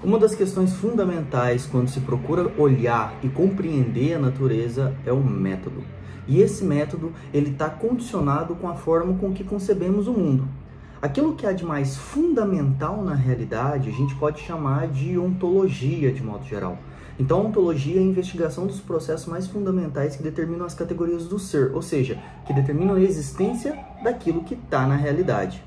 Uma das questões fundamentais quando se procura olhar e compreender a natureza é o método. E esse método ele está condicionado com a forma com que concebemos o mundo. Aquilo que há de mais fundamental na realidade, a gente pode chamar de ontologia de modo geral. Então, a ontologia é a investigação dos processos mais fundamentais que determinam as categorias do ser, ou seja, que determinam a existência daquilo que está na realidade.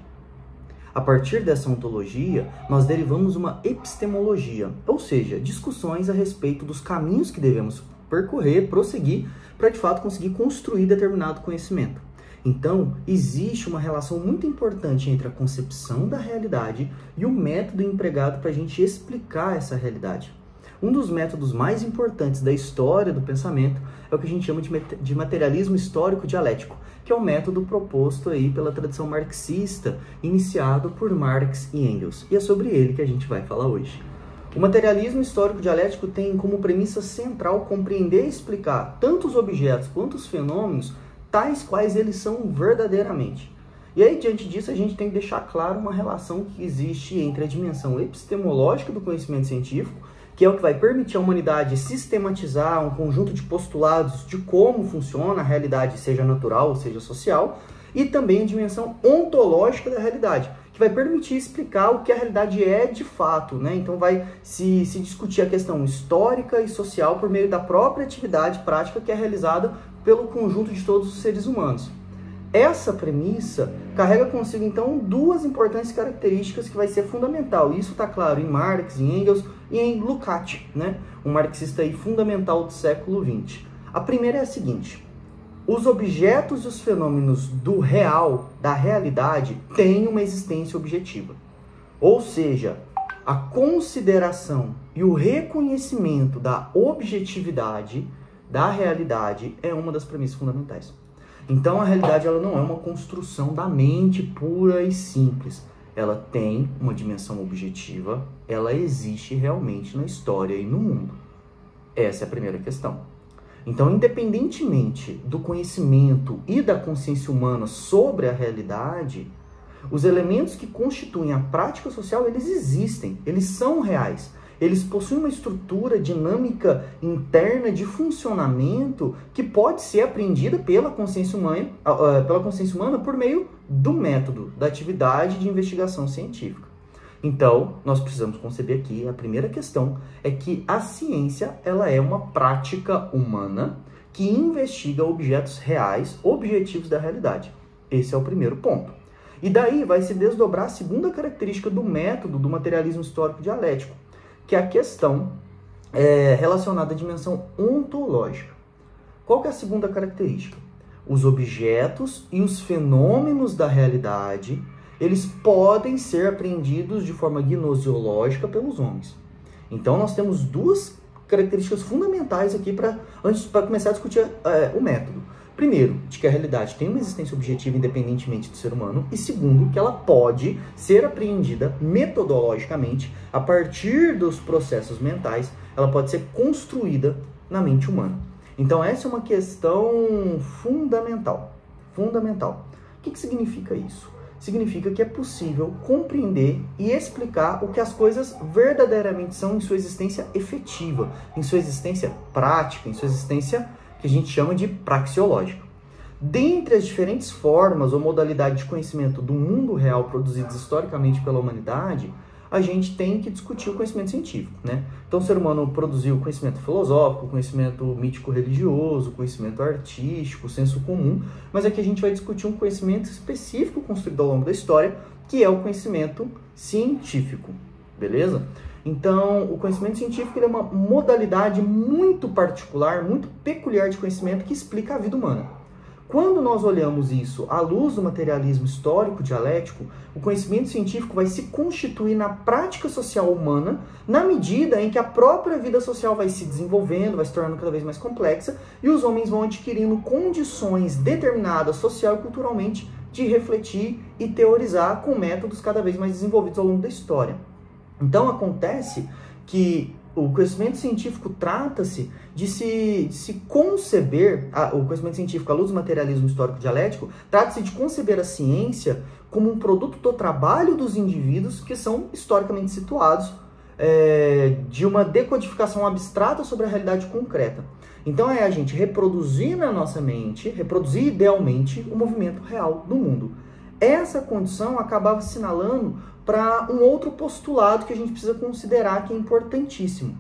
A partir dessa ontologia, nós derivamos uma epistemologia, ou seja, discussões a respeito dos caminhos que devemos percorrer, prosseguir, para de fato conseguir construir determinado conhecimento. Então, existe uma relação muito importante entre a concepção da realidade e o método empregado para a gente explicar essa realidade. Um dos métodos mais importantes da história do pensamento é o que a gente chama de materialismo histórico dialético, que é o método proposto aí pela tradição marxista, iniciado por Marx e Engels. E é sobre ele que a gente vai falar hoje. O materialismo histórico dialético tem como premissa central compreender e explicar tanto os objetos quanto os fenômenos, tais quais eles são verdadeiramente. E aí, diante disso, a gente tem que deixar claro uma relação que existe entre a dimensão epistemológica do conhecimento científico, que é o que vai permitir à humanidade sistematizar um conjunto de postulados de como funciona a realidade, seja natural ou seja social, e também a dimensão ontológica da realidade, que vai permitir explicar o que a realidade é de fato, né? Então vai se discutir a questão histórica e social por meio da própria atividade prática que é realizada pelo conjunto de todos os seres humanos. Essa premissa carrega consigo, então, duas importantes características que vai ser fundamental. Isso está claro em Marx, em Engels e em Lukács, né? Um marxista aí fundamental do século XX. A primeira é a seguinte: os objetos e os fenômenos do real, da realidade, têm uma existência objetiva. Ou seja, a consideração e o reconhecimento da objetividade da realidade é uma das premissas fundamentais. Então, a realidade ela não é uma construção da mente pura e simples. Ela tem uma dimensão objetiva, ela existe realmente na história e no mundo. Essa é a primeira questão. Então, independentemente do conhecimento e da consciência humana sobre a realidade, os elementos que constituem a prática social, eles existem, eles são reais. Eles possuem uma estrutura dinâmica interna de funcionamento que pode ser apreendida pela consciência humana por meio do método, da atividade de investigação científica. Então, nós precisamos conceber aqui, a primeira questão é que a ciência ela é uma prática humana que investiga objetos reais, objetivos da realidade. Esse é o primeiro ponto. E daí vai se desdobrar a segunda característica do método do materialismo histórico dialético, que é a questão relacionada à dimensão ontológica. Qual que é a segunda característica? Os objetos e os fenômenos da realidade, eles podem ser apreendidos de forma gnoseológica pelos homens. Então, nós temos duas características fundamentais aqui para começar a discutir o método. Primeiro, de que a realidade tem uma existência objetiva independentemente do ser humano. E segundo, que ela pode ser apreendida metodologicamente a partir dos processos mentais. Ela pode ser construída na mente humana. Então, essa é uma questão fundamental. Fundamental. O que significa isso? Significa que é possível compreender e explicar o que as coisas verdadeiramente são em sua existência efetiva, em sua existência prática, em sua existência que a gente chama de praxeológica. Dentre as diferentes formas ou modalidades de conhecimento do mundo real produzidas historicamente pela humanidade, a gente tem que discutir o conhecimento científico, né? Então, o ser humano produziu conhecimento filosófico, conhecimento mítico-religioso, conhecimento artístico, senso comum, mas aqui a gente vai discutir um conhecimento específico construído ao longo da história, que é o conhecimento científico, beleza? Então, o conhecimento científico é uma modalidade muito particular, muito peculiar de conhecimento que explica a vida humana. Quando nós olhamos isso à luz do materialismo histórico dialético, o conhecimento científico vai se constituir na prática social humana na medida em que a própria vida social vai se desenvolvendo, vai se tornando cada vez mais complexa e os homens vão adquirindo condições determinadas social e culturalmente de refletir e teorizar com métodos cada vez mais desenvolvidos ao longo da história. Então, acontece que o conhecimento científico trata-se de se conceber, o conhecimento científico à luz do materialismo histórico dialético, trata-se de conceber a ciência como um produto do trabalho dos indivíduos que são historicamente situados de uma decodificação abstrata sobre a realidade concreta. Então é a gente reproduzir na nossa mente, reproduzir idealmente o movimento real do mundo. Essa condição acabava assinalando para um outro postulado que a gente precisa considerar que é importantíssimo.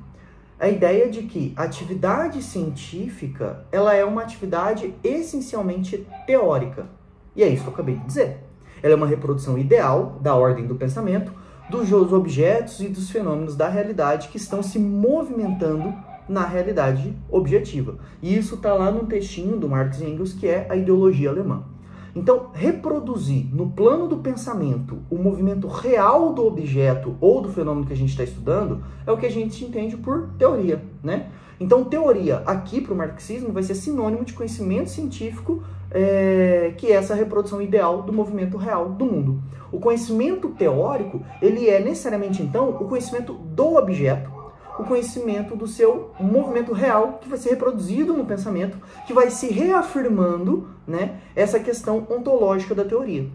A ideia de que a atividade científica ela é uma atividade essencialmente teórica. E é isso que eu acabei de dizer. Ela é uma reprodução ideal da ordem do pensamento, dos objetos e dos fenômenos da realidade que estão se movimentando na realidade objetiva. E isso está lá num textinho do Marx e Engels, que é a ideologia alemã. Então, reproduzir no plano do pensamento o movimento real do objeto ou do fenômeno que a gente está estudando é o que a gente entende por teoria, né? Então, teoria aqui para o marxismo vai ser sinônimo de conhecimento científico, que é essa reprodução ideal do movimento real do mundo. O conhecimento teórico, ele é necessariamente, então, o conhecimento do objeto, o conhecimento do seu movimento real, que vai ser reproduzido no pensamento, que vai se reafirmando, né, essa questão ontológica da teoria.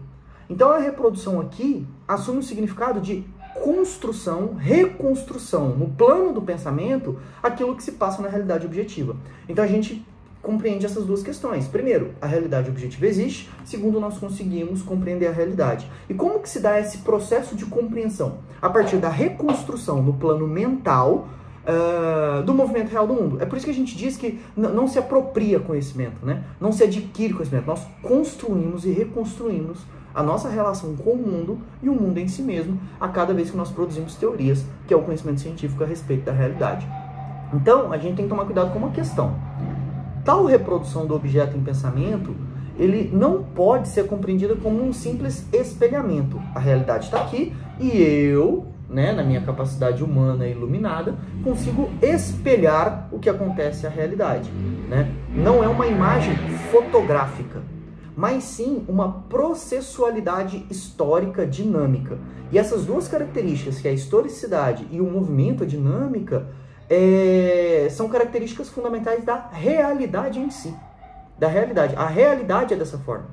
Então a reprodução aqui assume o significado de construção, reconstrução, no plano do pensamento, aquilo que se passa na realidade objetiva. Então a gente compreende essas duas questões. Primeiro, a realidade objetiva existe. Segundo, nós conseguimos compreender a realidade. E como que se dá esse processo de compreensão? A partir da reconstrução no plano mental do movimento real do mundo. É por isso que a gente diz que não se apropria conhecimento, né? Não se adquire conhecimento. Nós construímos e reconstruímos a nossa relação com o mundo e o mundo em si mesmo a cada vez que nós produzimos teorias, que é o conhecimento científico a respeito da realidade. Então, a gente tem que tomar cuidado com uma questão. Tal reprodução do objeto em pensamento, ele não pode ser compreendida como um simples espelhamento. A realidade está aqui e eu, né, na minha capacidade humana iluminada, consigo espelhar o que acontece à realidade, né? Não é uma imagem fotográfica, mas sim uma processualidade histórica dinâmica. E essas duas características, que é a historicidade e o movimento, a dinâmica, são características fundamentais da realidade em si. Da realidade. A realidade é dessa forma.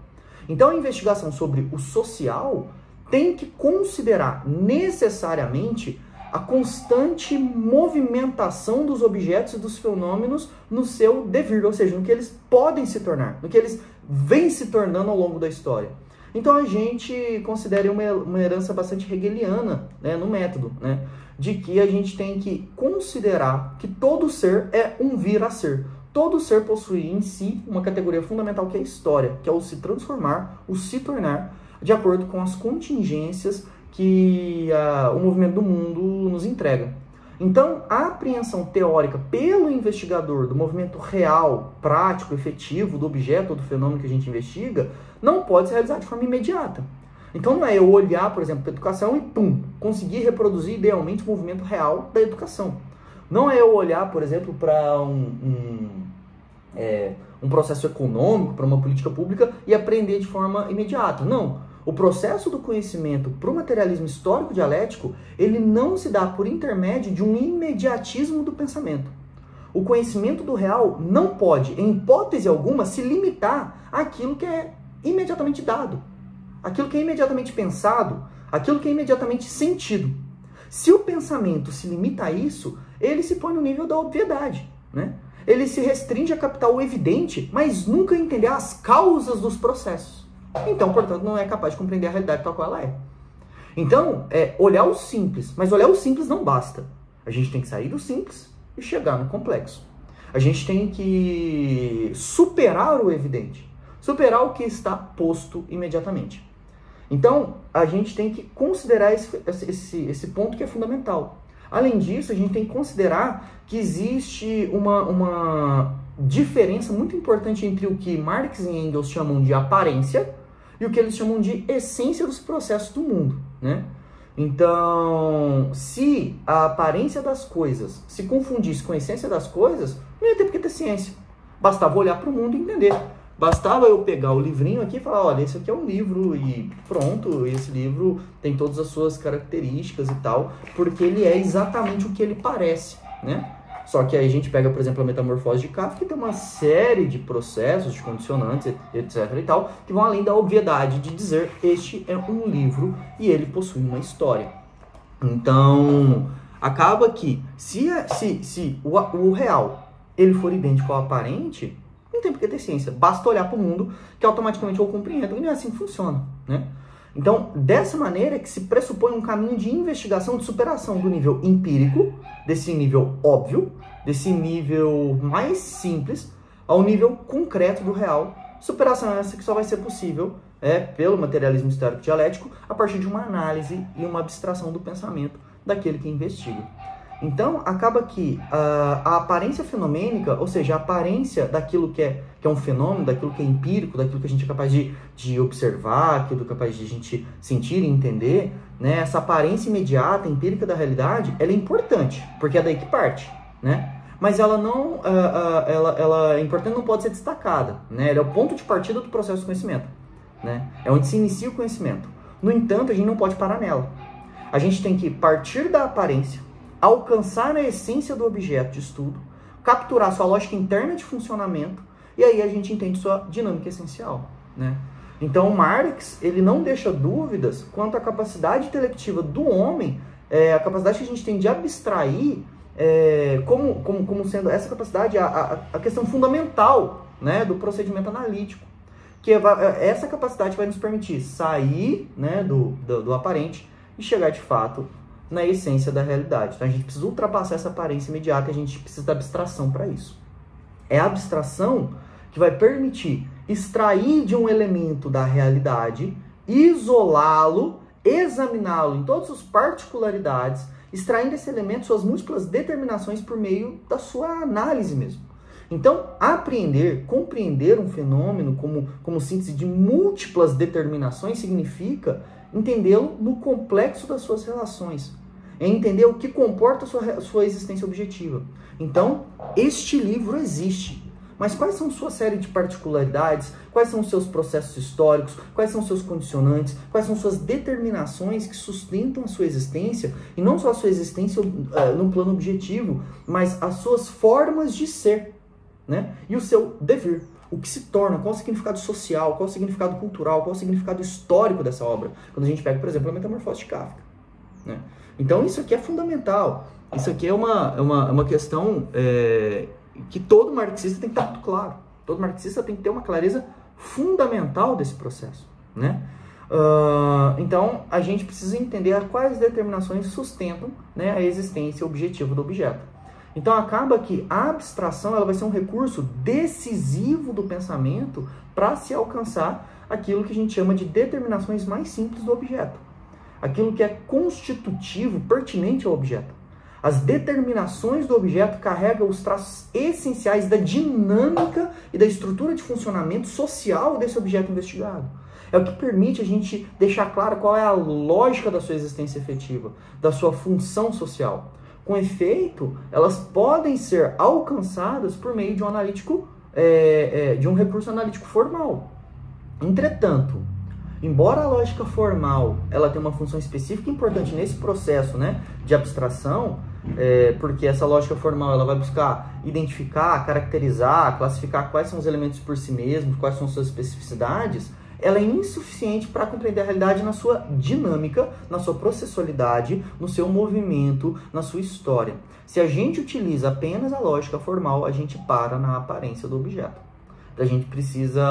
Então a investigação sobre o social tem que considerar necessariamente a constante movimentação dos objetos e dos fenômenos no seu devir, ou seja, no que eles podem se tornar, no que eles vêm se tornando ao longo da história. Então a gente considera uma herança bastante hegeliana, né, no método, né, de que a gente tem que considerar que todo ser é um vir a ser. Todo ser possui em si uma categoria fundamental que é a história, que é o se transformar, o se tornar, de acordo com as contingências que o movimento do mundo nos entrega. Então, a apreensão teórica pelo investigador do movimento real, prático, efetivo do objeto ou do fenômeno que a gente investiga, não pode se realizar de forma imediata. Então, não é eu olhar, por exemplo, para a educação e, pum, conseguir reproduzir idealmente o movimento real da educação. Não é eu olhar, por exemplo, para um processo econômico, para uma política pública e aprender de forma imediata. Não. O processo do conhecimento para o materialismo histórico dialético, ele não se dá por intermédio de um imediatismo do pensamento. O conhecimento do real não pode, em hipótese alguma, se limitar àquilo que é imediatamente dado, aquilo que é imediatamente pensado, aquilo que é imediatamente sentido. Se o pensamento se limita a isso, ele se põe no nível da obviedade, né? Ele se restringe a captar o evidente, mas nunca entender as causas dos processos. Então, portanto, não é capaz de compreender a realidade tal qual ela é. Então, olhar o simples. Mas olhar o simples não basta. A gente tem que sair do simples e chegar no complexo. A gente tem que superar o evidente. Superar o que está posto imediatamente. Então, a gente tem que considerar esse ponto que é fundamental. Além disso, a gente tem que considerar que existe uma diferença muito importante entre o que Marx e Engels chamam de aparência e o que eles chamam de essência dos processos do mundo, né? Então, se a aparência das coisas se confundisse com a essência das coisas, não ia ter por que ter ciência. Bastava olhar para o mundo e entender. Bastava eu pegar o livrinho aqui e falar, olha, esse aqui é um livro e pronto, esse livro tem todas as suas características e tal, porque ele é exatamente o que ele parece, né? Só que aí a gente pega, por exemplo, a Metamorfose de Kafka, que tem uma série de processos, de condicionantes, etc. e tal, que vão além da obviedade de dizer este é um livro e ele possui uma história. Então, Acaba que, se o real ele for idêntico ao aparente, não tem por que ter ciência. Basta olhar para o mundo que automaticamente eu compreendo. E não é assim que funciona, né? Então, dessa maneira é que se pressupõe um caminho de investigação, de superação do nível empírico, desse nível óbvio, desse nível mais simples, ao nível concreto do real. Superação essa que só vai ser possível pelo materialismo histórico dialético a partir de uma análise e uma abstração do pensamento daquele que investiga. Então, acaba que a aparência fenomênica, ou seja, a aparência daquilo que é um fenômeno, daquilo que é empírico, daquilo que a gente é capaz de observar, aquilo que é capaz de a gente sentir e entender, né? Essa aparência imediata, empírica da realidade, ela é importante, porque é daí que parte, né? Mas ela não, ela é importante, não pode ser destacada, né? Ela é o ponto de partida do processo de conhecimento, né? É onde se inicia o conhecimento. No entanto, a gente não pode parar nela. A gente tem que partir da aparência, alcançar a essência do objeto de estudo, capturar sua lógica interna de funcionamento, e aí a gente entende sua dinâmica essencial, né? Então, Marx, ele não deixa dúvidas quanto à capacidade intelectiva do homem, a capacidade que a gente tem de abstrair, como sendo essa capacidade, a questão fundamental, né, do procedimento analítico, que essa capacidade vai nos permitir sair, né, do aparente e chegar de fato na essência da realidade. Então a gente precisa ultrapassar essa aparência imediata e a gente precisa da abstração para isso. É a abstração que vai permitir extrair de um elemento da realidade, isolá-lo, examiná-lo em todas as particularidades, extraindo desse elemento suas múltiplas determinações por meio da sua análise mesmo. Então, apreender, compreender um fenômeno como síntese de múltiplas determinações significa entendê-lo no complexo das suas relações. É entender o que comporta a sua existência objetiva. Então, este livro existe. Mas quais são sua série de particularidades? Quais são os seus processos históricos? Quais são os seus condicionantes? Quais são suas determinações que sustentam a sua existência? E não só a sua existência no plano objetivo, mas as suas formas de ser, né? E o seu devir. O que se torna, qual o significado social, qual o significado cultural, qual o significado histórico dessa obra. Quando a gente pega, por exemplo, a Metamorfose de Kafka, né? Então isso aqui é fundamental. Isso aqui é uma questão que todo marxista tem que estar muito claro. Todo marxista tem que ter uma clareza fundamental desse processo, né? Então a gente precisa entender quais determinações sustentam, né, a existência objetiva do objeto. Então acaba que a abstração ela vai ser um recurso decisivo do pensamento para se alcançar aquilo que a gente chama de determinações mais simples do objeto. Aquilo que é constitutivo, pertinente ao objeto. As determinações do objeto carregam os traços essenciais da dinâmica e da estrutura de funcionamento social desse objeto investigado. É o que permite a gente deixar claro qual é a lógica da sua existência efetiva, da sua função social. Com efeito, elas podem ser alcançadas por meio de um analítico, de um recurso analítico formal. Entretanto, embora a lógica formal ela tenha uma função específica importante nesse processo, né, de abstração, porque essa lógica formal ela vai buscar identificar, caracterizar, classificar quais são os elementos por si mesmos, quais são suas especificidades, ela é insuficiente para compreender a realidade na sua dinâmica, na sua processualidade, no seu movimento, na sua história. Se a gente utiliza apenas a lógica formal, a gente para na aparência do objeto. Então, a gente precisa,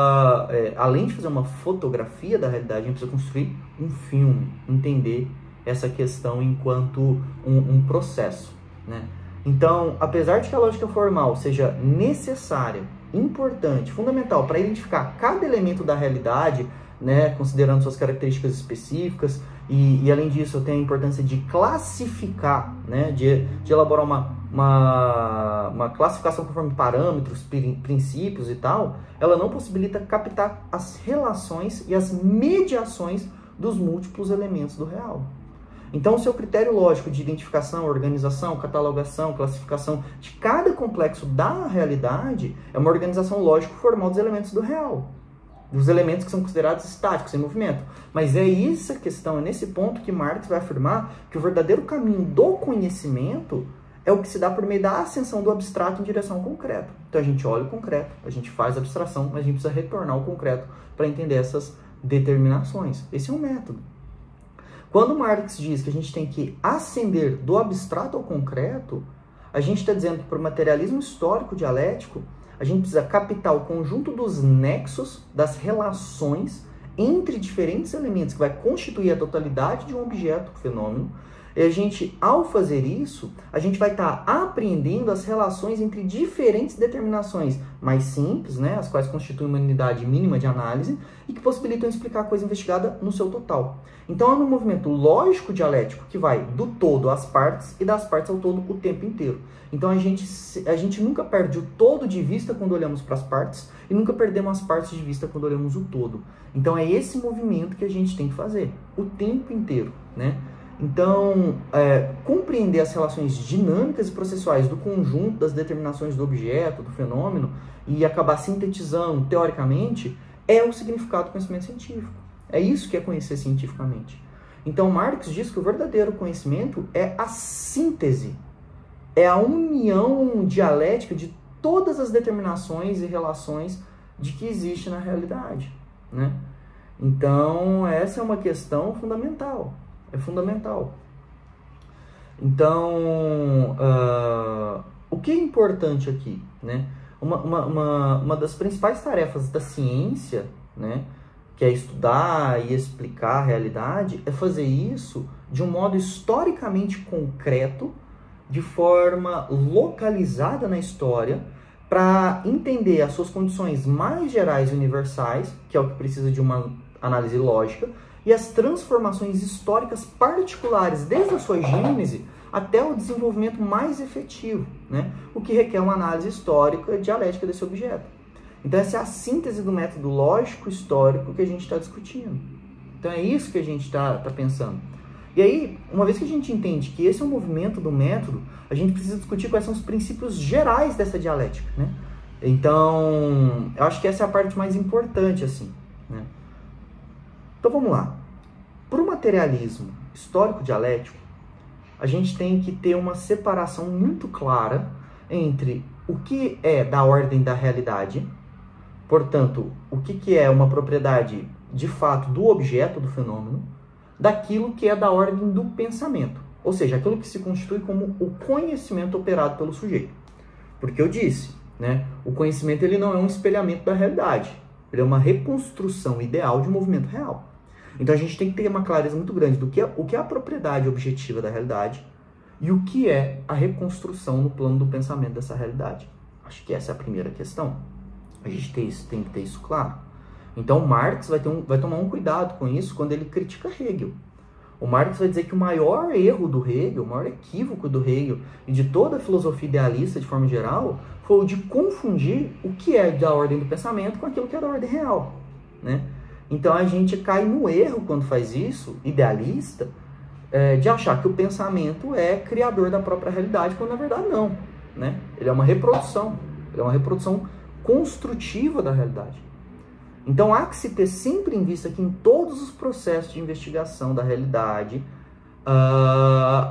além de fazer uma fotografia da realidade, a gente precisa construir um filme, entender essa questão enquanto um processo, né? Então, apesar de que a lógica formal seja necessária, importante, fundamental para identificar cada elemento da realidade, né, considerando suas características específicas, e além disso tem a importância de classificar, né, de elaborar uma classificação conforme parâmetros, princípios e tal, ela não possibilita captar as relações e as mediações dos múltiplos elementos do real. Então, o seu critério lógico de identificação, organização, catalogação, classificação de cada complexo da realidade é uma organização lógico-formal dos elementos do real, dos elementos que são considerados estáticos, em movimento. Mas é essa questão, é nesse ponto que Marx vai afirmar que o verdadeiro caminho do conhecimento é o que se dá por meio da ascensão do abstrato em direção ao concreto. Então, a gente olha o concreto, a gente faz a abstração, mas a gente precisa retornar ao concreto para entender essas determinações. Esse é um método. Quando Marx diz que a gente tem que ascender do abstrato ao concreto, a gente está dizendo que para o materialismo histórico dialético, a gente precisa captar o conjunto dos nexos, das relações entre diferentes elementos que vai constituir a totalidade de um objeto, fenômeno. E a gente, ao fazer isso, a gente vai estar apreendendo as relações entre diferentes determinações mais simples, né, as quais constituem uma unidade mínima de análise e que possibilitam explicar a coisa investigada no seu total. Então, é um movimento lógico dialético que vai do todo às partes e das partes ao todo o tempo inteiro. Então, a gente nunca perde o todo de vista quando olhamos para as partes e nunca perdemos as partes de vista quando olhamos o todo. Então, é esse movimento que a gente tem que fazer o tempo inteiro, né? Então, compreender as relações dinâmicas e processuais do conjunto das determinações do objeto, do fenômeno, e acabar sintetizando teoricamente, é o significado do conhecimento científico. É isso que é conhecer cientificamente. Então, Marx diz que o verdadeiro conhecimento é a síntese, é a união dialética de todas as determinações e relações de que existe na realidade, né? Então, essa é uma questão fundamental. É fundamental. Então, o que é importante aqui, né? Uma das principais tarefas da ciência, né, que é estudar e explicar a realidade, é fazer isso de um modo historicamente concreto, de forma localizada na história, para entender as suas condições mais gerais e universais, que é o que precisa de uma análise lógica, e as transformações históricas particulares, desde a sua gênese até o desenvolvimento mais efetivo, né? O que requer uma análise histórica e dialética desse objeto. Então, essa é a síntese do método lógico histórico que a gente está discutindo. Então, é isso que a gente está pensando. E aí, uma vez que a gente entende que esse é o movimento do método, a gente precisa discutir quais são os princípios gerais dessa dialética, né? Então, eu acho que essa é a parte mais importante, assim, né? Então vamos lá. Para o materialismo histórico-dialético, a gente tem que ter uma separação muito clara entre o que é da ordem da realidade, portanto, o que é uma propriedade de fato do objeto, do fenômeno, daquilo que é da ordem do pensamento, ou seja, aquilo que se constitui como o conhecimento operado pelo sujeito. Porque eu disse, né, o conhecimento ele não é um espelhamento da realidade, ele é uma reconstrução ideal de um movimento real. Então a gente tem que ter uma clareza muito grande do que o que é a propriedade objetiva da realidade e o que é a reconstrução no plano do pensamento dessa realidade. Acho que essa é a primeira questão. A gente tem que ter isso claro. Então Marx vai tomar um cuidado com isso quando ele critica Hegel. O Marx vai dizer que o maior erro do Hegel, o maior equívoco do Hegel e de toda a filosofia idealista de forma geral foi o de confundir o que é da ordem do pensamento com aquilo que é da ordem real, né? Então a gente cai no erro quando faz isso, idealista, de achar que o pensamento é criador da própria realidade, quando na verdade não, né? Ele é uma reprodução construtiva da realidade. Então há que se ter sempre em vista que em todos os processos de investigação da realidade,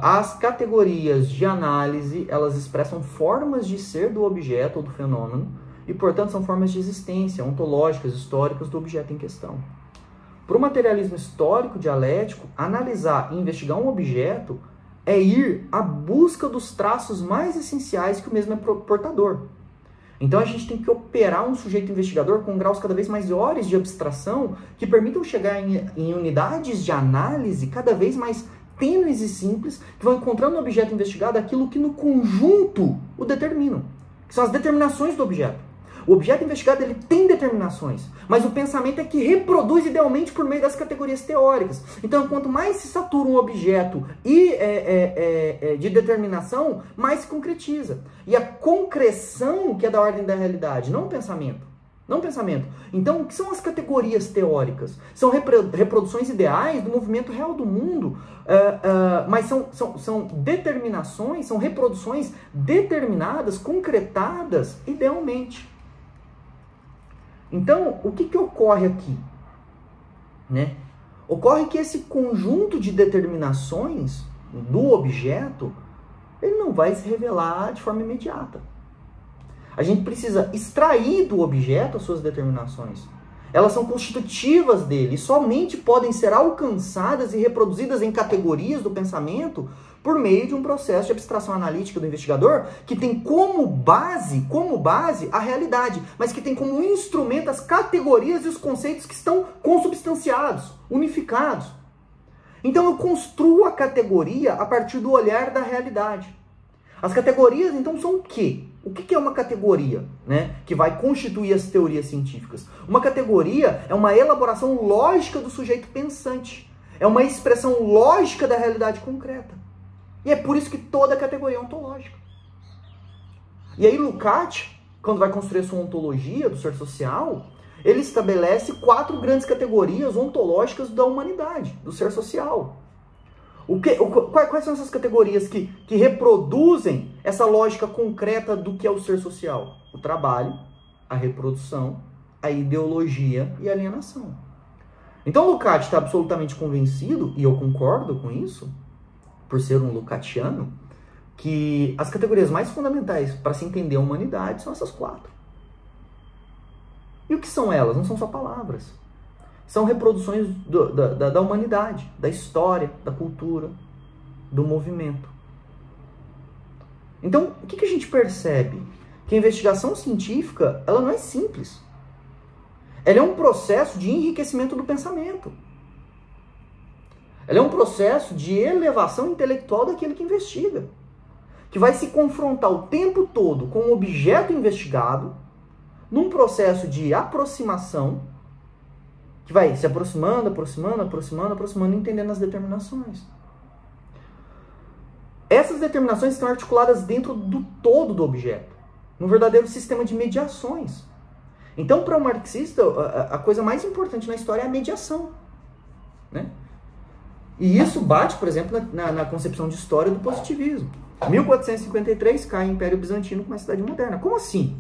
as categorias de análise, elas expressam formas de ser do objeto ou do fenômeno, e, portanto, são formas de existência, ontológicas, históricas do objeto em questão. Para o materialismo histórico dialético, analisar e investigar um objeto é ir à busca dos traços mais essenciais que o mesmo é portador. Então, a gente tem que operar um sujeito investigador com graus cada vez maiores de abstração que permitam chegar em unidades de análise cada vez mais tênues e simples, que vão encontrando no objeto investigado aquilo que no conjunto o determinam, que são as determinações do objeto. O objeto investigado ele tem determinações, mas o pensamento é que reproduz idealmente por meio das categorias teóricas. Então, quanto mais se satura um objeto de determinação, mais se concretiza. E a concreção que é da ordem da realidade, não o pensamento. Não o pensamento. Então, o que são as categorias teóricas? São reproduções ideais do movimento real do mundo, mas são determinações, são reproduções determinadas, concretadas idealmente. Então, o que ocorre aqui? Né? Ocorre que esse conjunto de determinações do objeto, ele não vai se revelar de forma imediata. A gente precisa extrair do objeto as suas determinações. Elas são constitutivas dele e somente podem ser alcançadas e reproduzidas em categorias do pensamento por meio de um processo de abstração analítica do investigador que tem como base a realidade, mas que tem como instrumento as categorias e os conceitos que estão consubstanciados, unificados. Então eu construo a categoria a partir do olhar da realidade. As categorias, então, são o quê? O que é uma categoria, né, que vai constituir as teorias científicas? Uma categoria é uma elaboração lógica do sujeito pensante. É uma expressão lógica da realidade concreta. E é por isso que toda categoria é ontológica. E aí Lukács, quando vai construir a sua ontologia do ser social, ele estabelece 4 grandes categorias ontológicas da humanidade, do ser social. Quais são essas categorias que reproduzem essa lógica concreta do que é o ser social? O trabalho, a reprodução, a ideologia e a alienação. Então Lukács está absolutamente convencido, e eu concordo com isso, por ser um Lukatiano, que as categorias mais fundamentais para se entender a humanidade são essas 4. E o que são elas? Não são só palavras. São reproduções da humanidade, da história, da cultura, do movimento. Então, o que a gente percebe? Que a investigação científica, ela não é simples. Ela é um processo de enriquecimento do pensamento. Ela é um processo de elevação intelectual daquele que investiga, que vai se confrontar o tempo todo com o objeto investigado, num processo de aproximação, que vai se aproximando, entendendo as determinações. Essas determinações estão articuladas dentro do todo do objeto, num verdadeiro sistema de mediações. Então, para o marxista, a coisa mais importante na história é a mediação, né? E isso bate, por exemplo, na concepção de história do positivismo. 1453 cai o Império Bizantino com uma cidade moderna. Como assim?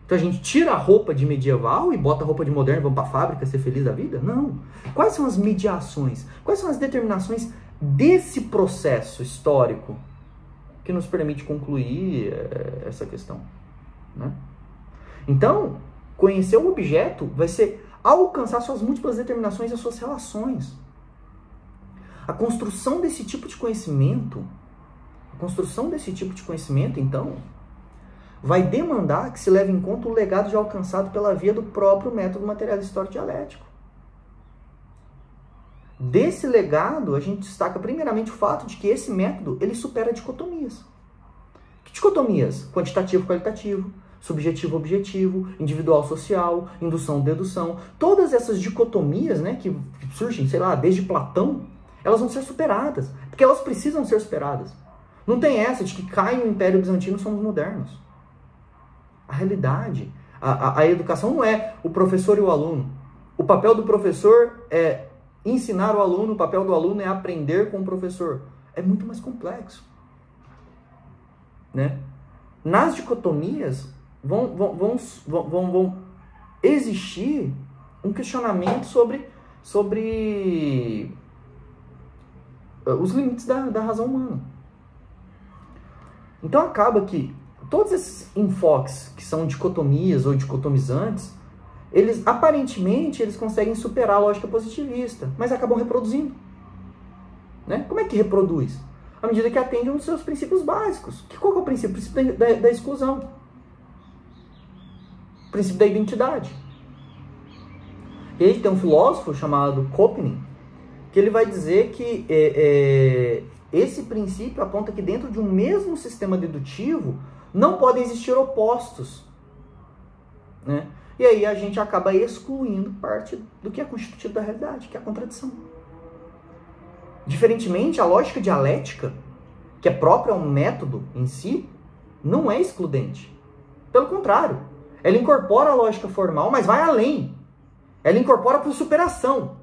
Então a gente tira a roupa de medieval e bota a roupa de moderno e vamos para a fábrica ser feliz da vida? Não. Quais são as mediações? Quais são as determinações desse processo histórico que nos permite concluir essa questão, né? Então, conhecer o objeto vai ser alcançar suas múltiplas determinações e as suas relações. A construção desse tipo de conhecimento, então, vai demandar que se leve em conta o legado já alcançado pela via do próprio método materialista histórico-dialético. Desse legado, a gente destaca primeiramente o fato de que esse método ele supera dicotomias. Que dicotomias? Quantitativo-qualitativo, subjetivo-objetivo, individual-social, indução-dedução. Todas essas dicotomias, né, que surgem, sei lá, desde Platão, elas vão ser superadas, porque elas precisam ser superadas. Não tem essa de que cai o Império Bizantino e somos modernos. A realidade, a educação não é o professor e o aluno. O papel do professor é ensinar o aluno, o papel do aluno é aprender com o professor. É muito mais complexo, né? Nas dicotomias vão existir um questionamento sobre os limites da razão humana. Então acaba que todos esses enfoques que são dicotomias ou dicotomizantes, aparentemente eles conseguem superar a lógica positivista, mas acabam reproduzindo, né? Como é que reproduz? À medida que atende um dos seus princípios básicos. Qual que é o princípio? O princípio da exclusão. O princípio da identidade. E aí tem um filósofo chamado Kopnin, que ele vai dizer que esse princípio aponta que dentro de um mesmo sistema dedutivo não podem existir opostos, né? E aí a gente acaba excluindo parte do que é constitutivo da realidade, que é a contradição. Diferentemente, a lógica dialética, que é própria a um método em si, não é excludente. Pelo contrário, ela incorpora a lógica formal, mas vai além. Ela incorpora por superação.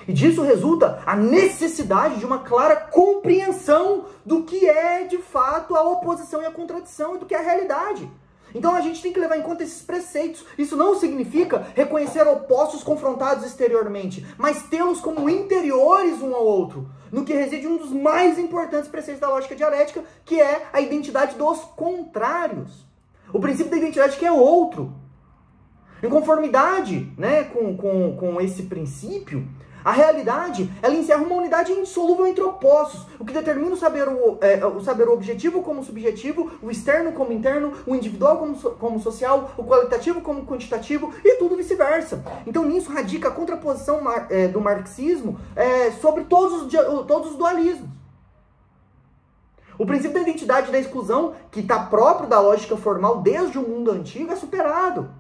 E disso resulta a necessidade de uma clara compreensão do que é, de fato, a oposição e a contradição e do que é a realidade. Então a gente tem que levar em conta esses preceitos. Isso não significa reconhecer opostos confrontados exteriormente, mas tê-los como interiores um ao outro, no que reside um dos mais importantes preceitos da lógica dialética, que é a identidade dos contrários. O princípio da identidade que é outro. Em conformidade, né, com esse princípio, a realidade, ela encerra uma unidade insolúvel entre opostos, o que determina o saber objetivo como subjetivo, o externo como interno, o individual como social, o qualitativo como quantitativo e tudo vice-versa. Então nisso radica a contraposição do marxismo sobre todos os dualismos. O princípio da identidade e da exclusão, que está próprio da lógica formal desde o mundo antigo, é superado.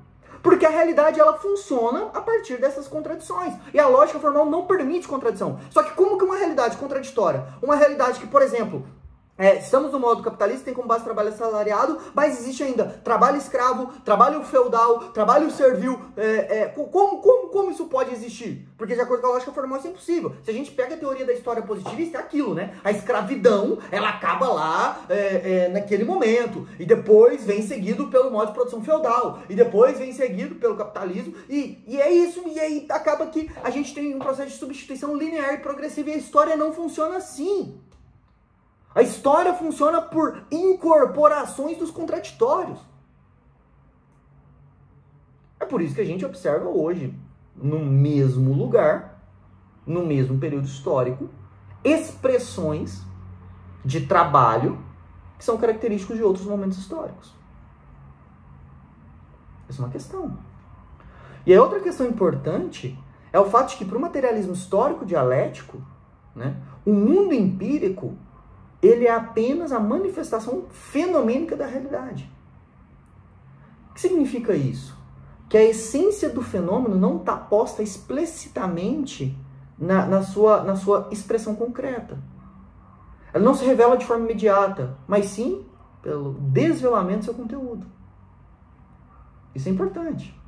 Porque a realidade, ela funciona a partir dessas contradições. E a lógica formal não permite contradição. Só que como que uma realidade contraditória? Uma realidade que, por exemplo, estamos no modo capitalista, tem como base trabalho assalariado, mas existe ainda trabalho escravo, trabalho feudal, trabalho servil. Como isso pode existir? Porque de acordo com a lógica formal isso é impossível. Se a gente pega a teoria da história positivista, é aquilo, né? A escravidão, ela acaba lá naquele momento. E depois vem seguido pelo modo de produção feudal. E depois vem seguido pelo capitalismo. E é isso. E aí acaba que a gente tem um processo de substituição linear e progressiva. E a história não funciona assim. A história funciona por incorporações dos contraditórios. É por isso que a gente observa hoje, no mesmo lugar, no mesmo período histórico, expressões de trabalho que são característicos de outros momentos históricos. Essa é uma questão. E a outra questão importante é o fato de que, para o materialismo histórico dialético, né, o mundo empírico ele é apenas a manifestação fenomênica da realidade. O que significa isso? Que a essência do fenômeno não está posta explicitamente na sua expressão concreta. Ela não se revela de forma imediata, mas sim pelo desvelamento do seu conteúdo. Isso é importante.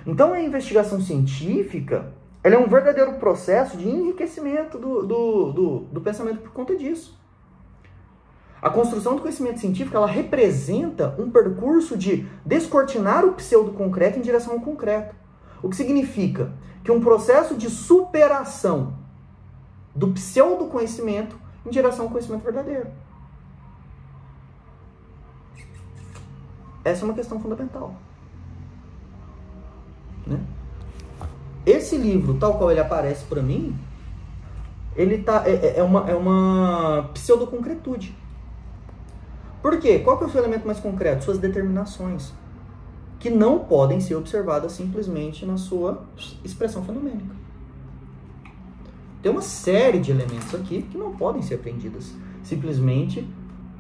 Então a investigação científica ela é um verdadeiro processo de enriquecimento do pensamento por conta disso. A construção do conhecimento científico, ela representa um percurso de descortinar o pseudo-concreto em direção ao concreto. O que significa que um processo de superação do pseudo-conhecimento em direção ao conhecimento verdadeiro. Essa é uma questão fundamental. Né? Esse livro, tal qual ele aparece para mim, ele é uma pseudoconcretude. Por quê? Qual que é o seu elemento mais concreto? Suas determinações, que não podem ser observadas simplesmente na sua expressão fenomênica. Tem uma série de elementos aqui que não podem ser aprendidas simplesmente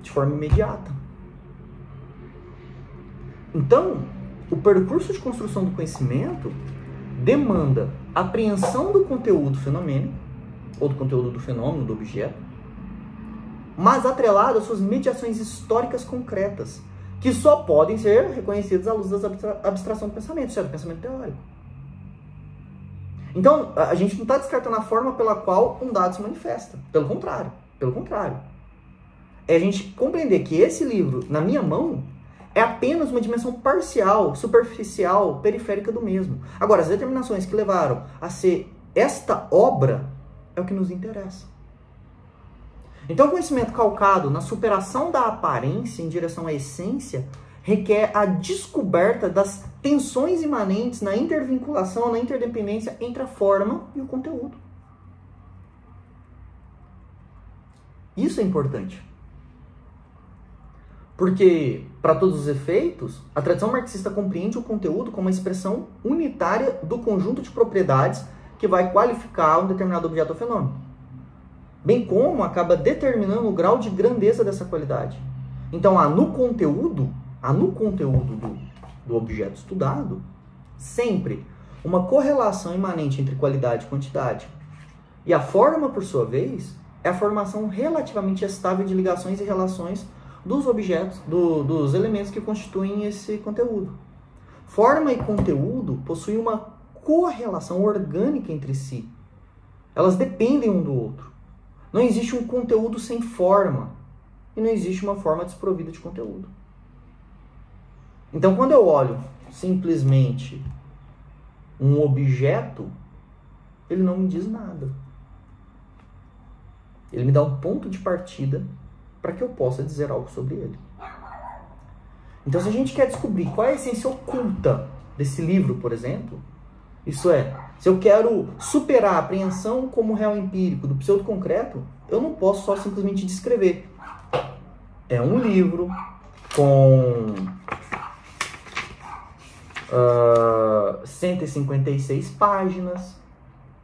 de forma imediata. Então, o percurso de construção do conhecimento demanda apreensão do conteúdo fenomênico, ou do conteúdo do fenômeno, do objeto, mas atrelado às suas mediações históricas concretas, que só podem ser reconhecidas à luz da abstração do pensamento, certo? Do pensamento teórico. Então, a gente não está descartando a forma pela qual um dado se manifesta. Pelo contrário. Pelo contrário. É a gente compreender que esse livro, na minha mão, é apenas uma dimensão parcial, superficial, periférica do mesmo. Agora, as determinações que levaram a ser esta obra é o que nos interessa. Então, o conhecimento calcado na superação da aparência em direção à essência requer a descoberta das tensões imanentes na intervinculação, na interdependência entre a forma e o conteúdo. Isso é importante. Porque, para todos os efeitos, a tradição marxista compreende o conteúdo como uma expressão unitária do conjunto de propriedades que vai qualificar um determinado objeto ou fenômeno. Bem como acaba determinando o grau de grandeza dessa qualidade. Então, há no conteúdo do objeto estudado, sempre uma correlação imanente entre qualidade e quantidade. E a forma, por sua vez, é a formação relativamente estável de ligações e relações dos objetos, dos elementos que constituem esse conteúdo. Forma e conteúdo possuem uma correlação orgânica entre si. Elas dependem um do outro. Não existe um conteúdo sem forma. E não existe uma forma desprovida de conteúdo. Então, quando eu olho simplesmente um objeto, ele não me diz nada. Ele me dá um ponto de partida para que eu possa dizer algo sobre ele. Então, se a gente quer descobrir qual é a essência oculta desse livro, por exemplo. Isso é, se eu quero superar a apreensão como real empírico do pseudo-concreto, eu não posso só simplesmente descrever. É um livro com 156 páginas,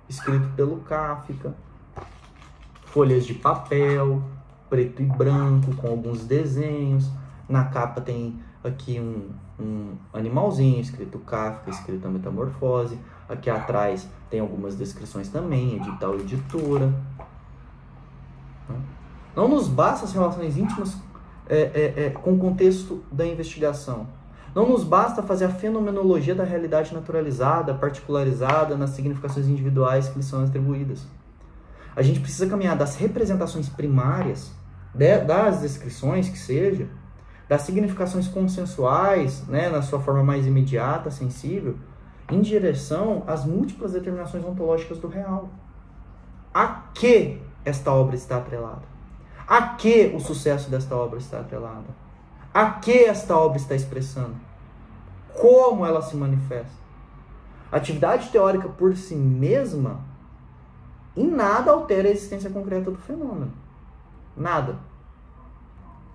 escrito pelo Kafka, folhas de papel, preto e branco, com alguns desenhos. Na capa tem aqui um animalzinho, escrito Kafka, escrito a Metamorfose. Aqui atrás tem algumas descrições também, edital e editora. Não nos basta as relações íntimas com o contexto da investigação. Não nos basta fazer a fenomenologia da realidade naturalizada, particularizada nas significações individuais que lhes são atribuídas. A gente precisa caminhar das representações primárias, das descrições que seja, das significações consensuais, né, na sua forma mais imediata, sensível, em direção às múltiplas determinações ontológicas do real. A que esta obra está atrelada? A que o sucesso desta obra está atrelada? A que esta obra está expressando? Como ela se manifesta? A atividade teórica por si mesma em nada altera a existência concreta do fenômeno. Nada.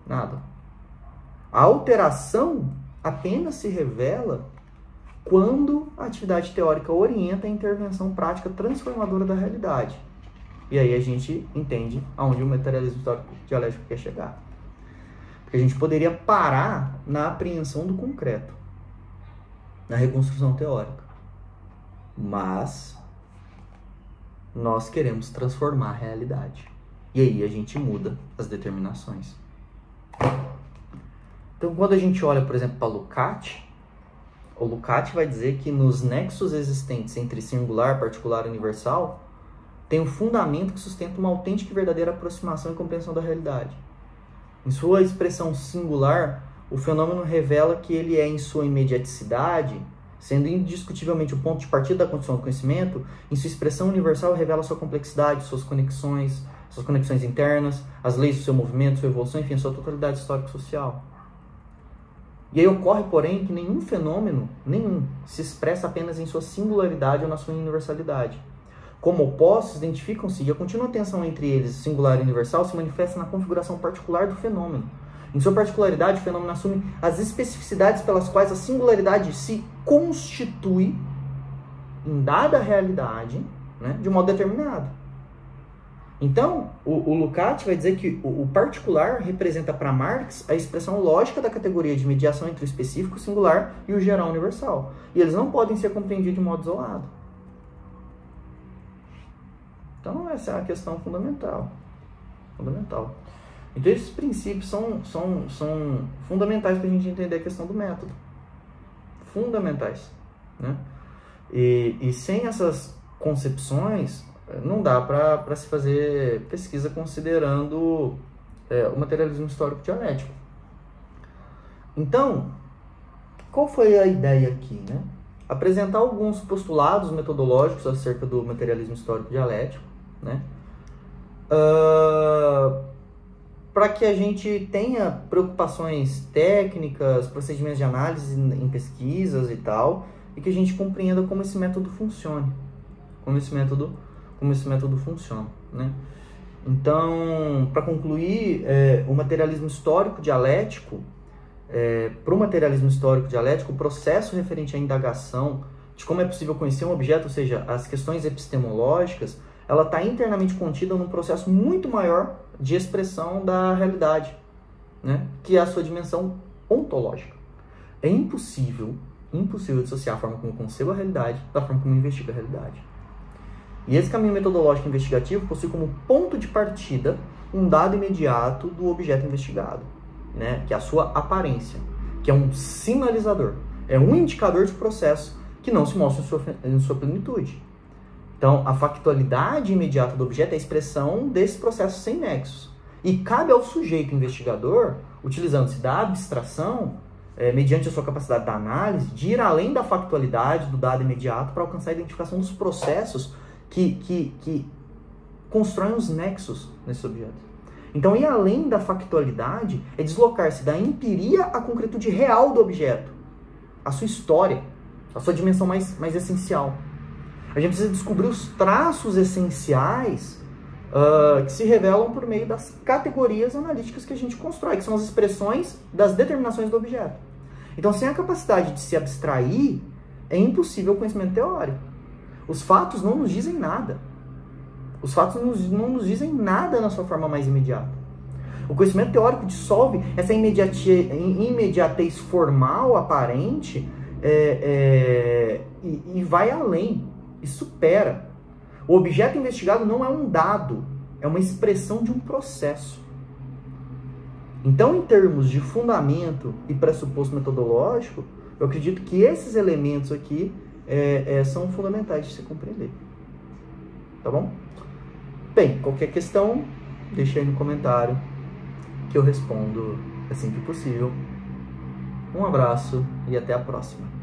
Nada. A alteração apenas se revela quando a atividade teórica orienta a intervenção prática transformadora da realidade. E aí a gente entende aonde o materialismo histórico dialético quer chegar. Porque a gente poderia parar na apreensão do concreto, na reconstrução teórica. Mas nós queremos transformar a realidade. E aí a gente muda as determinações. Então, quando a gente olha, por exemplo, para Lukács, o Lukács vai dizer que nos nexos existentes entre singular, particular e universal, tem um fundamento que sustenta uma autêntica e verdadeira aproximação e compreensão da realidade. Em sua expressão singular, o fenômeno revela que ele é, em sua imediaticidade, sendo indiscutivelmente o ponto de partida da condição do conhecimento, em sua expressão universal revela sua complexidade, suas conexões internas, as leis do seu movimento, sua evolução, enfim, sua totalidade histórico-social. E aí ocorre, porém, que nenhum fenômeno, se expressa apenas em sua singularidade ou na sua universalidade. Como opostos, identificam-se e a contínua tensão entre eles, singular e universal, se manifesta na configuração particular do fenômeno. Em sua particularidade, o fenômeno assume as especificidades pelas quais a singularidade se constitui em dada realidade, né, de um modo determinado. Então, o Lukács vai dizer que o particular representa para Marx a expressão lógica da categoria de mediação entre o específico, singular e o geral universal. E eles não podem ser compreendidos de modo isolado. Então, essa é a questão fundamental. Então, esses princípios são fundamentais para a gente entender a questão do método. Fundamentais. Né? E sem essas concepções, não dá para se fazer pesquisa considerando o materialismo histórico dialético. Então, qual foi a ideia aqui? Né? Apresentar alguns postulados metodológicos acerca do materialismo histórico dialético, né? Para que a gente tenha preocupações técnicas, procedimentos de análise em pesquisas e tal, e que a gente compreenda como esse método funciona. Como esse método funciona, né? Então, para concluir, o materialismo histórico dialético, para o materialismo histórico dialético, o processo referente à indagação de como é possível conhecer um objeto, ou seja, as questões epistemológicas, ela está internamente contida num processo muito maior de expressão da realidade, né? Que é a sua dimensão ontológica. É impossível dissociar a forma como eu concebo a realidade da forma como eu investigo a realidade. E esse caminho metodológico investigativo possui como ponto de partida um dado imediato do objeto investigado, né? Que é a sua aparência, que é um sinalizador, é um indicador de processo que não se mostra em sua plenitude. Então, a factualidade imediata do objeto é a expressão desse processo sem nexos. E cabe ao sujeito investigador, utilizando-se da abstração, mediante a sua capacidade da análise, de ir além da factualidade do dado imediato para alcançar a identificação dos processos que constroem os nexos nesse objeto. Então, ir além da factualidade é deslocar-se da empiria à concretude real do objeto, a sua história, a sua dimensão mais essencial. A gente precisa descobrir os traços essenciais que se revelam por meio das categorias analíticas que a gente constrói, que são as expressões das determinações do objeto. Então, sem a capacidade de se abstrair, é impossível o conhecimento teórico. Os fatos não nos dizem nada. Os fatos não nos dizem nada na sua forma mais imediata. O conhecimento teórico dissolve essa imediatez formal, aparente, e vai além, e supera. O objeto investigado não é um dado, é uma expressão de um processo. Então, em termos de fundamento e pressuposto metodológico, eu acredito que esses elementos aqui são fundamentais de se compreender. Tá bom? Bem, qualquer questão, deixa aí no comentário que eu respondo assim que possível. Um abraço e até a próxima.